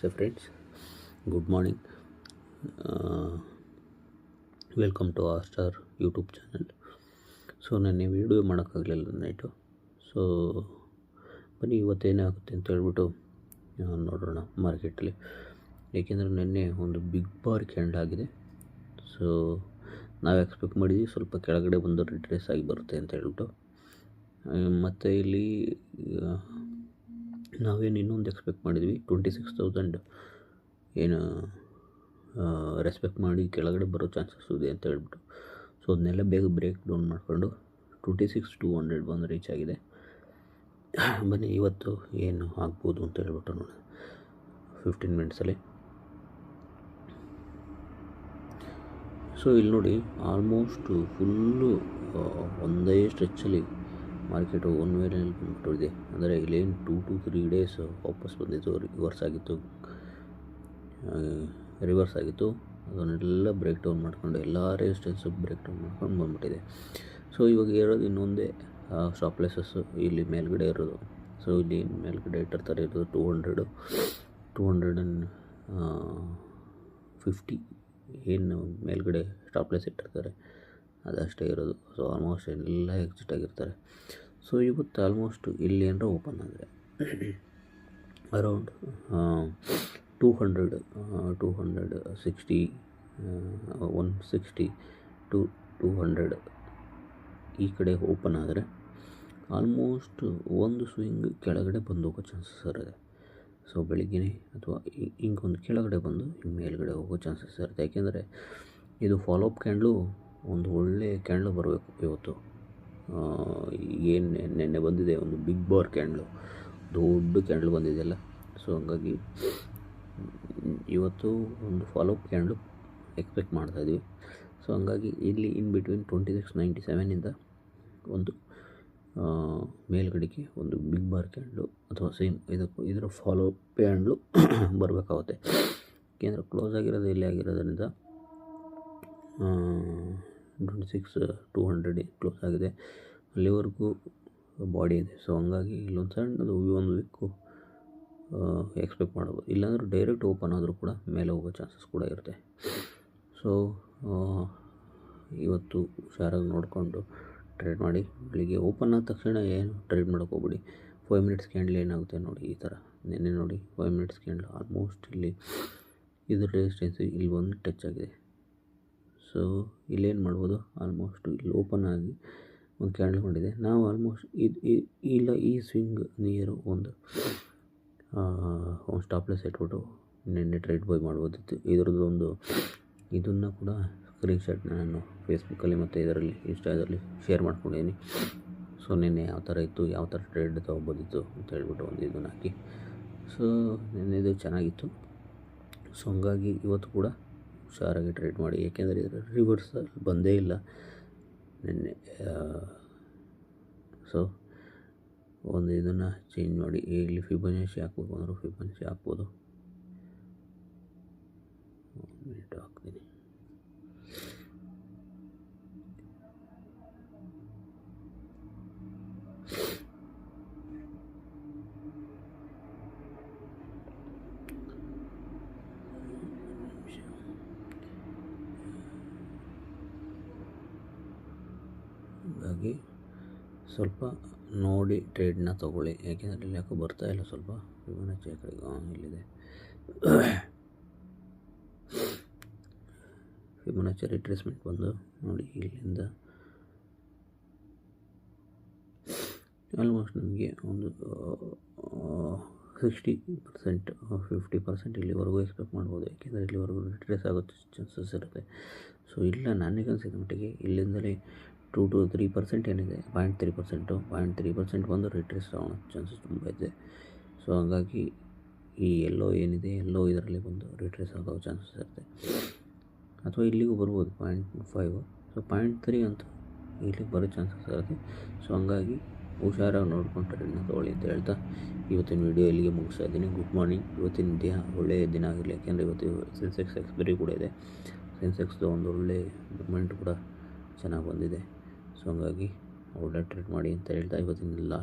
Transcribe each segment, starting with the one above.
ನಮಸ್ತೆ friends, good morning. Welcome to R Star YouTube channel. So ನೆನ್ನೆ video ಮಾಡೋಕ್ಕಾಗಲಿಲ್ಲ night. So ಬನ್ನಿ ಇವತ್ತೇನಾಗುತ್ತೆ ಅಂತ ಹೇಳ್ಬಿಟ್ಟು ನೋಡೋಣ ಮಾರ್ಕೆಟಲ್ಲಿ. ಏಕೆಂದರೆ ನಿನ್ನೆ ಒಂದು ಬಿಗ್ ಬಾರ್ ಕ್ಯಾಂಡಲ್ ಆಗಿದೆ. ಸೊ ನಾವು ಎಕ್ಸ್ಪೆಕ್ಟ್ ಮಾಡಿದ್ವಿ ಸ್ವಲ್ಪ ಕೆಳಗಡೆ ಬಂದು ರಿಟ್ರೇಸ್ ಆಗಿ ಬರುತ್ತೆ ಅಂತ ಹೇಳ್ಬಿಟ್ಟು. ಮತ್ತು ಇಲ್ಲಿ ನಾವೇನು ಇನ್ನೊಂದು ಎಕ್ಸ್ಪೆಕ್ಟ್ ಮಾಡಿದ್ವಿ, 26,000 ಏನು ರೆಸ್ಪೆಕ್ಟ್ ಮಾಡಿ ಕೆಳಗಡೆ ಬರೋ ಚಾನ್ಸಸ್ ಇದೆ ಅಂತ ಹೇಳ್ಬಿಟ್ಟು. ಸೊ ಅದನ್ನೆಲ್ಲ ಬೇಗ ಬ್ರೇಕ್ ಡೌನ್ ಮಾಡಿಕೊಂಡು 26,200 ಬಂದು ರೀಚ್ ಆಗಿದೆ. ಬನ್ನಿ ಇವತ್ತು ಏನು ಆಗ್ಬೋದು ಅಂತ ಹೇಳ್ಬಿಟ್ಟು ನೋಡೋಣ 15 ಮಿನಿಟ್ಸಲ್ಲಿ. ಸೊ ಇಲ್ಲಿ ನೋಡಿ, ಆಲ್ಮೋಸ್ಟ್ ಫುಲ್ಲು ಒಂದೇ ಸ್ಟ್ರೆಚ್ಚಲ್ಲಿ ಮಾರ್ಕೆಟು ಒನ್ ವೇನಲ್ಲಿ ಬಂದ್ಬಿಟ್ಟಿದೆ. ಅಂದರೆ ಇಲ್ಲೇನು 2 to 3 ಡೇಸ್ ವಾಪಸ್ ಬಂದಿತ್ತು, ರಿವರ್ಸ್ ಆಗಿತ್ತು. ಅದನ್ನೆಲ್ಲ ಬ್ರೇಕ್ ಡೌನ್ ಮಾಡ್ಕೊಂಡು ಎಲ್ಲ ರೆಸಿಸ್ಟೆನ್ಸು ಬ್ರೇಕ್ ಡೌನ್ ಮಾಡ್ಕೊಂಡು ಬಂದ್ಬಿಟ್ಟಿದೆ. ಸೊ ಇವಾಗ ಇರೋದು ಇನ್ನೊಂದೇ ಸ್ಟಾಪ್ ಲಾಸಸ್ಸು ಇಲ್ಲಿ ಮೇಲ್ಗಡೆ ಇರೋದು. ಸೊ ಇಲ್ಲಿ ಮೇಲ್ಗಡೆ ಇಟ್ಟಿರ್ತಾರೆ ಇರೋದು 250 ಏನು ಮೇಲ್ಗಡೆ ಸ್ಟಾಪ್ ಲಾಸ್ ಇಟ್ಟಿರ್ತಾರೆ ಅದಷ್ಟೇ ಇರೋದು. ಸೊ ಆಲ್ಮೋಸ್ಟ್ ಎಲ್ಲ ಎಕ್ಸಿಟ್ ಆಗಿರ್ತಾರೆ. ಸೊ ಇವತ್ತು ಆಲ್ಮೋಸ್ಟ್ ಇಲ್ಲಿ ಏನಾರ ಓಪನ್ ಆದರೆ ಅರೌಂಡ್ 260 160 to 200 ಈ ಕಡೆ ಓಪನ್ ಆದರೆ ಆಲ್ಮೋಸ್ಟ್ ಒಂದು ಸ್ವಿಂಗ್ ಕೆಳಗಡೆ ಬಂದು ಹೋಗೋ ಚಾನ್ಸಸ್ ಇರುತ್ತೆ. ಸೊ ಬೆಳಿಗ್ಗೆ ಅಥವಾ ಹಿಂಗೊಂದು ಕೆಳಗಡೆ ಬಂದು ಹಿಂಗೆ ಮೇಲ್ಗಡೆ ಹೋಗೋ ಚಾನ್ಸಸ್ ಇರುತ್ತೆ. ಯಾಕೆಂದರೆ ಇದು ಫಾಲೋಅಪ್ ಕ್ಯಾಂಡ್ಲು ಒಂದು ಒಳ್ಳೆ ಕ್ಯಾಂಡ್ಲು ಬರಬೇಕು ಇವತ್ತು. ಏನು ನೆನ್ನೆ ಬಂದಿದೆ ಒಂದು ಬಿಗ್ ಬಾರ್ ಕ್ಯಾಂಡ್ಲು, ದೊಡ್ಡ ಕ್ಯಾಂಡ್ಲು ಬಂದಿದೆಯಲ್ಲ. ಸೊ ಹಂಗಾಗಿ ಇವತ್ತು ಒಂದು ಫಾಲೋಅಪ್ ಕ್ಯಾಂಡ್ಲು ಎಕ್ಸ್ಪೆಕ್ಟ್ ಮಾಡ್ತಾಯಿದ್ವಿ. ಸೊ ಹಂಗಾಗಿ ಇಲ್ಲಿ ಇನ್ ಬಿಟ್ವೀನ್ 2697 ಒಂದು ಮೇಲ್ಗಡೆಗೆ ಒಂದು ಬಿಗ್ ಬಾರ್ ಕ್ಯಾಂಡ್ಲು ಅಥವಾ ಸೇಮ್ ಇದರ ಫಾಲೋಅಪ್ ಕ್ಯಾಂಡ್ಲು ಬರಬೇಕಾಗುತ್ತೆ. ಏಕೆಂದರೆ ಕ್ಲೋಸ್ ಆಗಿರೋದು ಇಲ್ಲಿ ಆಗಿರೋದ್ರಿಂದ 26,200 ಕ್ಲೋಸ್ ಆಗಿದೆ, ಅಲ್ಲಿವರೆಗೂ ಬಾಡಿ ಇದೆ. ಸೊ ಹಂಗಾಗಿ ಇಲ್ಲೊಂದು ಸಣ್ಣದು ಒಂದು ವೀಕು ಎಕ್ಸ್ಪೆಕ್ಟ್ ಮಾಡ್ಬೋದು. ಇಲ್ಲಾಂದ್ರೆ ಡೈರೆಕ್ಟ್ ಓಪನ್ ಆದರೂ ಕೂಡ ಮೇಲೆ ಹೋಗೋ ಚಾನ್ಸಸ್ ಕೂಡ ಇರುತ್ತೆ. ಸೊ ಇವತ್ತು ಹುಷಾರಾಗಿ ನೋಡಿಕೊಂಡು ಟ್ರೇಡ್ ಮಾಡಿ. ಬೆಳಿಗ್ಗೆ ಓಪನ್ ಆದ ತಕ್ಷಣ ಏನು ಟ್ರೇಡ್ ಮಾಡೋಕ್ಕೆ ಹೋಗ್ಬಿಡಿ. 5 ಮಿನಿಟ್ಸ್ ಕ್ಯಾಂಡಲ್ ಏನಾಗುತ್ತೆ ನೋಡಿ, ಈ ಥರ ನೆನ್ನೆ ನೋಡಿ 5 ಮಿನಿಟ್ಸ್ ಕ್ಯಾಂಡಲ್ ಆಲ್ಮೋಸ್ಟ್ ಇಲ್ಲಿ ಇದು ರೆಸಿಸ್ಟೆನ್ಸ್ ಇಲ್ಲಿ ಒಂದು ಟಚ್ ಆಗಿದೆ. ಸೊ ಇಲ್ಲೇನು ಮಾಡ್ಬೋದು, ಆಲ್ಮೋಸ್ಟ್ ಇಲ್ಲಿ ಓಪನ್ ಆಗಿ ಒಂದು ಕ್ಯಾಂಡಲ್ ಮಾಡಿದೆ. ನಾವು ಆಲ್ಮೋಸ್ಟ್ ಇಲ್ಲ ಈ ಸ್ವಿಂಗ್ ನಿಯರು ಒಂದು ಸ್ಟಾಪ್ ಲಾಸ್ ಇಟ್ಬಿಟ್ಟು ನಿನ್ನೆ ಟ್ರೇಡ್ ಬೈ ಮಾಡ್ಬೋದಿತ್ತು. ಇದರದ್ದೊಂದು ಇದನ್ನು ಕೂಡ ಸ್ಕ್ರೀನ್ಶಾಟ್ನ ನಾನು ಫೇಸ್ಬುಕ್ಕಲ್ಲಿ ಮತ್ತು ಇದರಲ್ಲಿ ಇನ್ಸ್ಟಾದಲ್ಲಿ ಶೇರ್ ಮಾಡ್ಕೊಂಡಿದ್ದೀನಿ. ಸೊ ನಿನ್ನೆ ಯಾವ ಥರ ಇತ್ತು, ಯಾವ ಥರ ಟ್ರೇಡ್ ತೊಗೊಬೋದಿತ್ತು ಅಂತ ಹೇಳ್ಬಿಟ್ಟು ಒಂದು ಇದನ್ನು ಹಾಕಿ. ಸೊ ನಿನ್ನೆದು ಚೆನ್ನಾಗಿತ್ತು. ಸೊ ಹಂಗಾಗಿ ಇವತ್ತು ಕೂಡ ಹುಷಾರಾಗಿ ಟ್ರೇಡ್ ಮಾಡಿ. ಏಕೆಂದರೆ ಇದರ ರಿವರ್ಸಲ್ ಬಂದೇ ಇಲ್ಲ ನಿನ್ನೆ. ಸೊ ಒಂದು ಇದನ್ನು ಚೇಂಜ್ ಮಾಡಿ ಇಲ್ಲಿ ಫಿಬೊನಾಚಿ ಹಾಕ್ಬೇಕು ಅಂದರೂ ಫಿಬೊನಾಚಿ ಹಾಕ್ಬೋದು. ಮಿನಿಟ್ ಹಾಕ್ತೀನಿ. ಹಾಗಾಗಿ ಸ್ವಲ್ಪ ನೋಡಿ ಟ್ರೇಡ್ನ ತೊಗೊಳ್ಳಿ. ಯಾಕೆಂದರೆ ಇಲ್ಲಿ ಯಾಕೋ ಬರ್ತಾಯಿಲ್ಲ ಸ್ವಲ್ಪ ಫಿಬೊನಾಚಿ ಆ ಕಡೆಗೆ ಇಲ್ಲಿದೆ. ಫಿಬೊನಾಚಿ ರಿಟ್ರೇಸ್ಮೆಂಟ್ ಬಂದು ನೋಡಿ ಇಲ್ಲಿಂದ ಆಲ್ಮೋಸ್ಟ್ ನಮಗೆ ಒಂದು 60% 50% ಇಲ್ಲಿವರೆಗೂ ಎಕ್ಸ್ಪೆಕ್ಟ್ ಮಾಡ್ಬೋದು. ಯಾಕೆಂದರೆ ಇಲ್ಲಿವರೆಗೂ ರಿಟ್ರೇಸ್ ಆಗೋ ಚಾನ್ಸಸ್ ಇರುತ್ತೆ. ಸೊ ಇಲ್ಲ ನನಗೆ ಅನಿಸಿದ ಮಟ್ಟಿಗೆ ಇಲ್ಲಿಂದಲೇ 2 to 3% ಏನಿದೆ, 0.3% ಬಂದು ರಿಟ್ರೇಸ್ ಆಗೋ ಚಾನ್ಸಸ್ ತುಂಬ ಇದೆ. ಸೊ ಹಾಗಾಗಿ ಈ ಎಲ್ಲೋ ಏನಿದೆ ಎಲ್ಲೋ ಇದರಲ್ಲಿ ಬಂದು ರಿಟ್ರೇಸ್ ಆಗೋ ಚಾನ್ಸಸ್ ಇರುತ್ತೆ. ಅಥವಾ ಇಲ್ಲಿಗೂ ಬರ್ಬೋದು 0.5. ಸೊ 0.3 ಅಂತ ಇಲ್ಲಿಗೆ ಬರೋ ಚಾನ್ಸಸ್ ಇರುತ್ತೆ. ಸೊ ಹಂಗಾಗಿ ಹುಷಾರಾಗಿ ನೋಡ್ಕೊಂಡು ಟ್ರೇಡ್ನ ತೊಗೊಳ್ಳಿ ಅಂತ ಹೇಳ್ತಾ ಇವತ್ತಿನ ವೀಡಿಯೋ ಇಲ್ಲಿಗೆ ಮುಗಿಸ್ತಾ ಇದ್ದೀನಿ. Good morning. ಇವತ್ತಿನ ದಿನ ಒಳ್ಳೆಯ ದಿನ ಆಗಿರಲಿ. ಯಾಕೆಂದರೆ ಇವತ್ತು ಸೆನ್ಸೆಕ್ಸ್ ಎಕ್ಸ್ಪೈರಿ ಕೂಡ ಇದೆ. ಸೆನ್ಸೆಕ್ಸ್ದು ಒಂದು ಒಳ್ಳೆ ಮೂಮೆಂಟ್ ಕೂಡ ಚೆನ್ನಾಗಿ ಬಂದಿದೆ. ಸೊ ಹಂಗಾಗಿ ಒಳ್ಳೆ ಟ್ರೇಡ್ ಮಾಡಿ ಅಂತ ಹೇಳ್ತಾ ಇವತ್ತಿನೆಲ್ಲ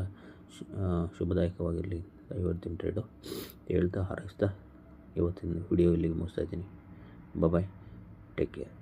ಶುಭದಾಯಕವಾಗಿರಲಿ ಇವತ್ತಿನ ಟ್ರೇಡು ಹೇಳ್ತಾ ಹಾರೈಸ್ತಾ ಇವತ್ತಿನ ವಿಡಿಯೋ ಇಲ್ಲಿಗೆ ಮುಗಿಸ್ತಾ ಇದ್ದೀನಿ. ಬಾಯ್, ಟೇಕ್ ಕೇರ್.